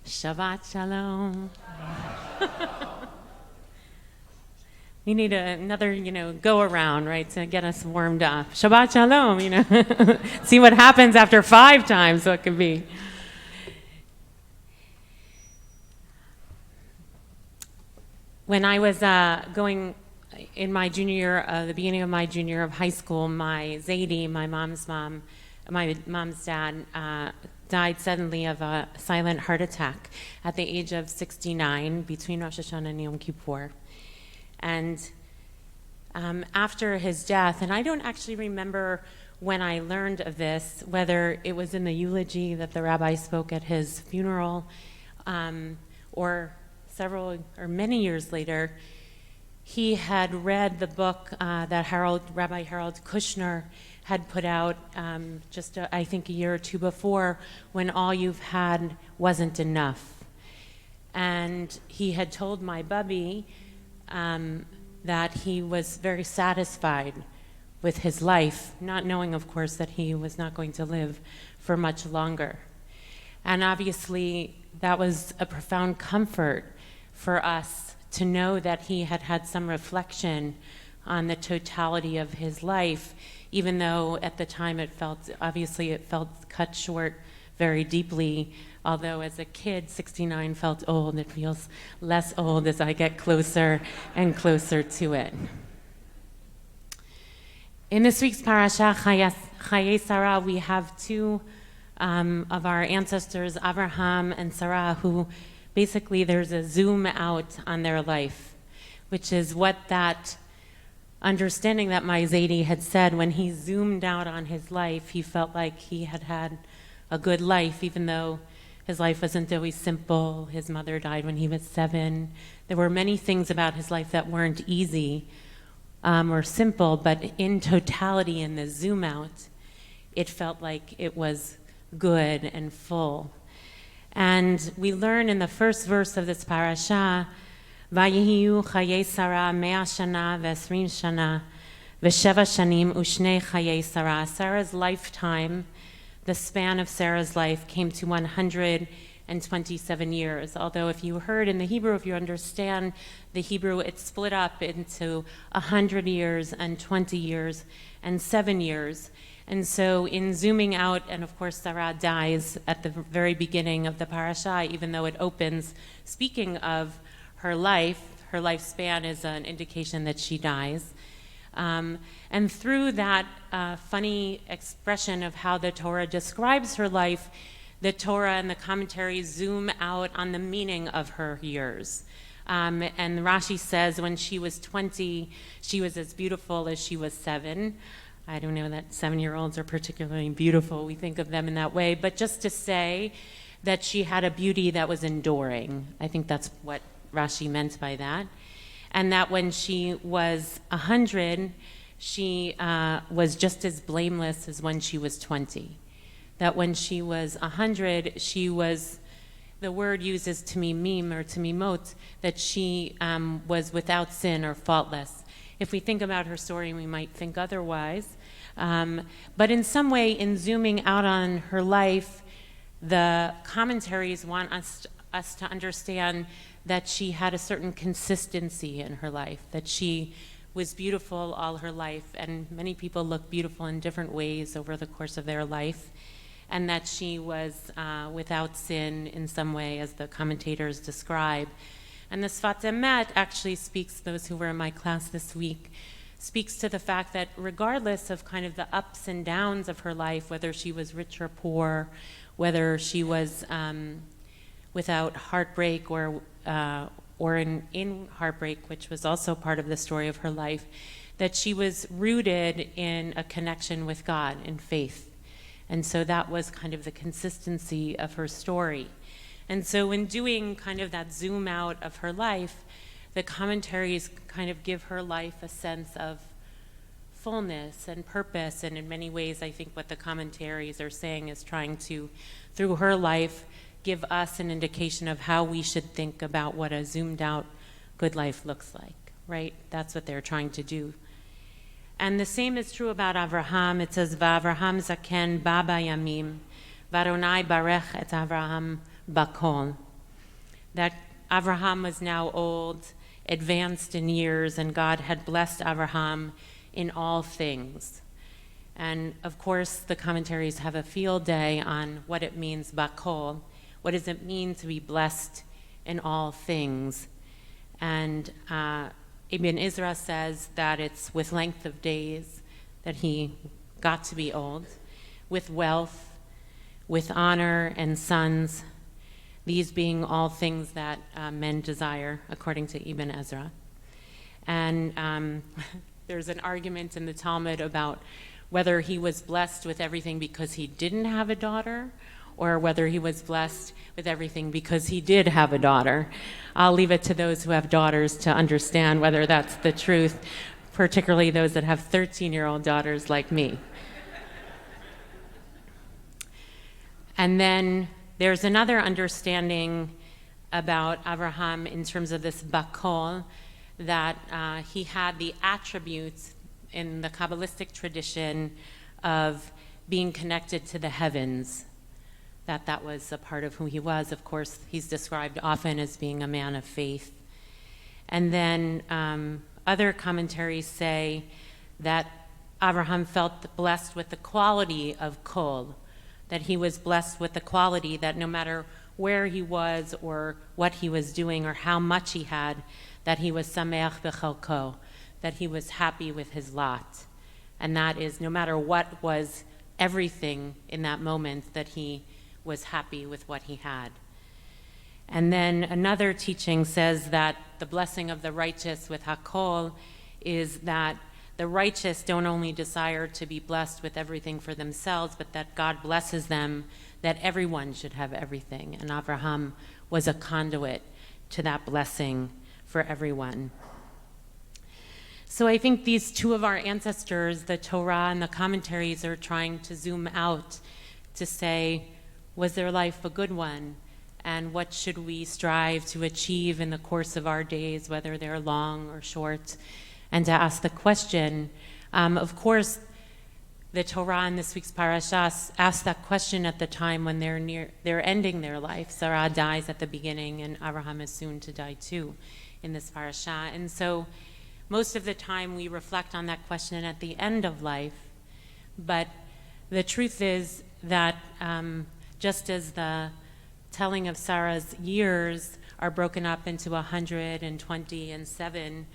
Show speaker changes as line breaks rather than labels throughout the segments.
Shabbat Shalom. We need another, go around, right, to get us warmed up. Shabbat Shalom, See what happens after 5 times, what could be. When I was going in my junior year, the beginning of my junior year of high school, my Zaidi, my mom's dad, died suddenly of a silent heart attack at the age of 69 between Rosh Hashanah and Yom Kippur. And after his death, and I don't actually remember when I learned of this, whether it was in the eulogy that the rabbi spoke at his funeral, or many years later, he had read the book that Rabbi Harold Kushner had put out I think a year or two before, When All You've Had Wasn't Enough. And he had told my bubby that he was very satisfied with his life, not knowing, of course, that he was not going to live for much longer. And obviously, that was a profound comfort for us to know that he had had some reflection on the totality of his life, even though at the time it felt cut short very deeply. Although as a kid, 69 felt old, it feels less old as I get closer and closer to it. In this week's parasha, Chayei Sarah, we have two of our ancestors, Abraham and Sarah, who basically there's a zoom out on their life, which is what that understanding that my Zaidi had said. When he zoomed out on his life, he felt like he had had a good life, even though his life wasn't always simple. His mother died when he was 7. There were many things about his life that weren't easy or simple, but in totality, in the zoom out, it felt like it was good and full. And we learn in the first verse of this parasha, Vayihiyu chayei Sarah 100 shana v'esrim shana v'sheva shanim u'shnei chayei Sarah. Sarah's lifetime, the span of Sarah's life, came to 127 years. Although if you heard in the Hebrew, if you understand the Hebrew, it's split up into 100 years and 20 years and 7 years. And so in zooming out, and of course Sarah dies at the very beginning of the parasha, even though it opens speaking of her lifespan is an indication that she dies. And through that funny expression of how the Torah describes her life, the Torah and the commentaries zoom out on the meaning of her years. And Rashi says when she was 20, she was as beautiful as she was 7. I don't know that 7-year-olds are particularly beautiful. We think of them in that way. But just to say that she had a beauty that was enduring. I think that's what Rashi meant by that. And that when she was 100, she was just as blameless as when she was 20. That when she was 100, she was, the word uses tamimim or tamimot, that she was without sin or faultless. If we think about her story, we might think otherwise. But in some way, in zooming out on her life, the commentaries want us to understand that she had a certain consistency in her life, that she was beautiful all her life, and many people look beautiful in different ways over the course of their life, and that she was without sin in some way, as the commentators describe. And the Sfat Emet actually speaks, those who were in my class this week, speaks to the fact that regardless of kind of the ups and downs of her life, whether she was rich or poor, whether she was without heartbreak or in heartbreak, which was also part of the story of her life, that she was rooted in a connection with God, in faith. And so that was kind of the consistency of her story. And so in doing kind of that zoom out of her life, the commentaries kind of give her life a sense of fullness and purpose. And in many ways, I think what the commentaries are saying is trying to, through her life, give us an indication of how we should think about what a zoomed out good life looks like, right? That's what they're trying to do. And the same is true about Avraham. It says, Va'avraham zaken ba bayamim, v'Adonai barech et Avraham bakol. that Abraham was now old, advanced in years, and God had blessed Abraham in all things. And of course, the commentaries have a field day on what it means, bakol. What does it mean to be blessed in all things? And Ibn Ezra says that it's with length of days that he got to be old, with wealth, with honor and sons, these being all things that men desire, according to Ibn Ezra. And there's an argument in the Talmud about whether he was blessed with everything because he didn't have a daughter, or whether he was blessed with everything because he did have a daughter. I'll leave it to those who have daughters to understand whether that's the truth, particularly those that have 13-year-old daughters like me. And then there's another understanding about Abraham in terms of this bakol, that he had the attributes in the Kabbalistic tradition of being connected to the heavens, that was a part of who he was. Of course, he's described often as being a man of faith. And then other commentaries say that Abraham felt blessed with the quality of kol, that he was blessed with the quality that no matter where he was or what he was doing or how much he had, that he was sameach b'chalko, that he was happy with his lot. And that is, no matter what was everything in that moment, that he was happy with what he had. And then another teaching says that the blessing of the righteous with hakol is that the righteous don't only desire to be blessed with everything for themselves, but that God blesses them, that everyone should have everything. And Abraham was a conduit to that blessing for everyone. So I think these two of our ancestors, the Torah and the commentaries, are trying to zoom out to say, was their life a good one? And what should we strive to achieve in the course of our days, whether they're long or short? And to ask the question, of course, the Torah in this week's parasha asks that question at the time when they're ending their life. Sarah dies at the beginning, and Abraham is soon to die too in this parasha. And so most of the time we reflect on that question at the end of life. But the truth is that just as the telling of Sarah's years are broken up into 120 and 7,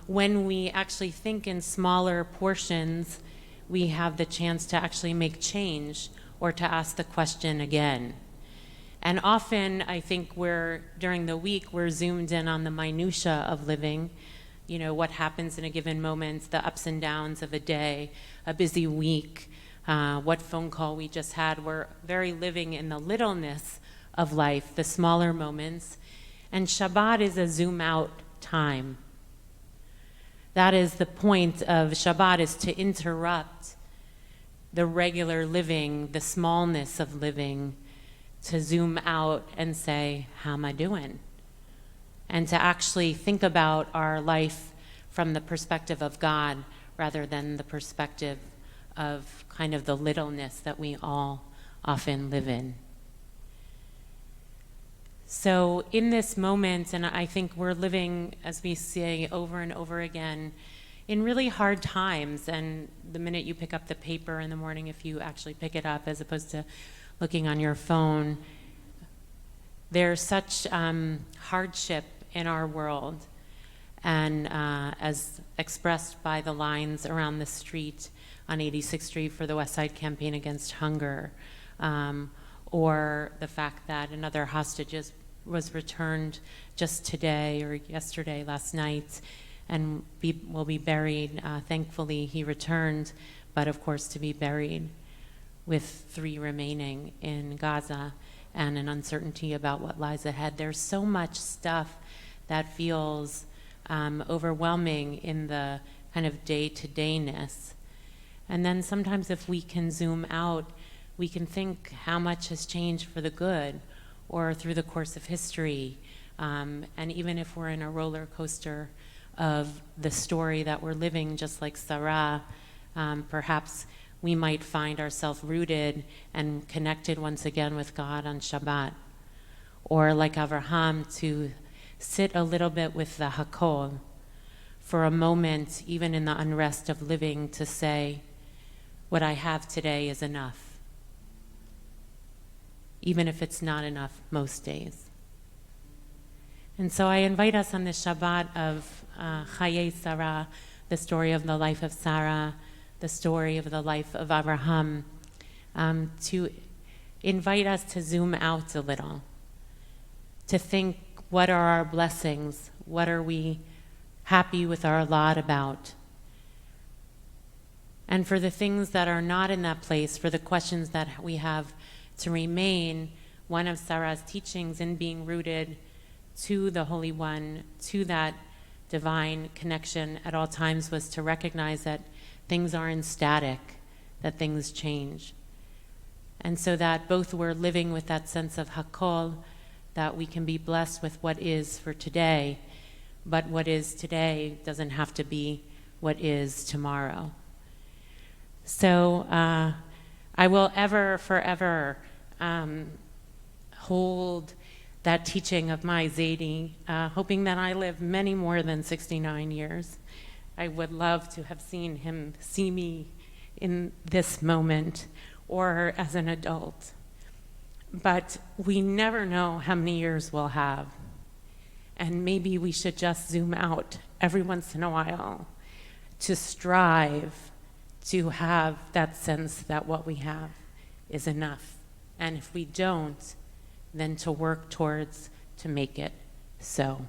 when we actually think in smaller portions, we have the chance to actually make change or to ask the question again. And often, I think during the week, we're zoomed in on the minutia of living, what happens in a given moment, the ups and downs of a day, a busy week, what phone call we just had. We're very living in the littleness of life, the smaller moments. And Shabbat is a zoom out time. That is the point of Shabbat, is to interrupt the regular living, the smallness of living, to zoom out and say, how am I doing? And to actually think about our life from the perspective of God rather than the perspective of kind of the littleness that we all often live in. So in this moment, and I think we're living, as we say over and over again, in really hard times. And the minute you pick up the paper in the morning, if you actually pick it up as opposed to looking on your phone, there's such hardship in our world. And as expressed by the lines around the street on 86th Street for the West Side Campaign Against Hunger, or the fact that another hostage was returned just today or yesterday, last night, and will be buried. Thankfully, he returned, but of course to be buried with 3 remaining in Gaza and an uncertainty about what lies ahead. There's so much stuff that feels overwhelming in the kind of day-to-dayness. And then sometimes if we can zoom out, we can think how much has changed for the good or through the course of history. And even if we're in a roller coaster of the story that we're living, just like Sarah, perhaps we might find ourselves rooted and connected once again with God on Shabbat. or like Avraham, to sit a little bit with the Hakol for a moment, even in the unrest of living, to say, what I have today is enough, even if it's not enough most days. And so I invite us on this Shabbat of Chayei Sarah, the story of the life of Sarah, the story of the life of Abraham, to invite us to zoom out a little, to think, what are our blessings? What are we happy with our lot about? And for the things that are not in that place, for the questions that we have to remain, one of Sarah's teachings in being rooted to the Holy One, to that divine connection at all times, was to recognize that things aren't static, that things change. And so that both we're living with that sense of Hakol, that we can be blessed with what is for today, but what is today doesn't have to be what is tomorrow. So I will ever, forever hold that teaching of my Zaidi, hoping that I live many more than 69 years. I would love to have seen him see me in this moment or as an adult. But we never know how many years we'll have. And maybe we should just zoom out every once in a while to strive to have that sense that what we have is enough. And if we don't, then to work towards to make it so.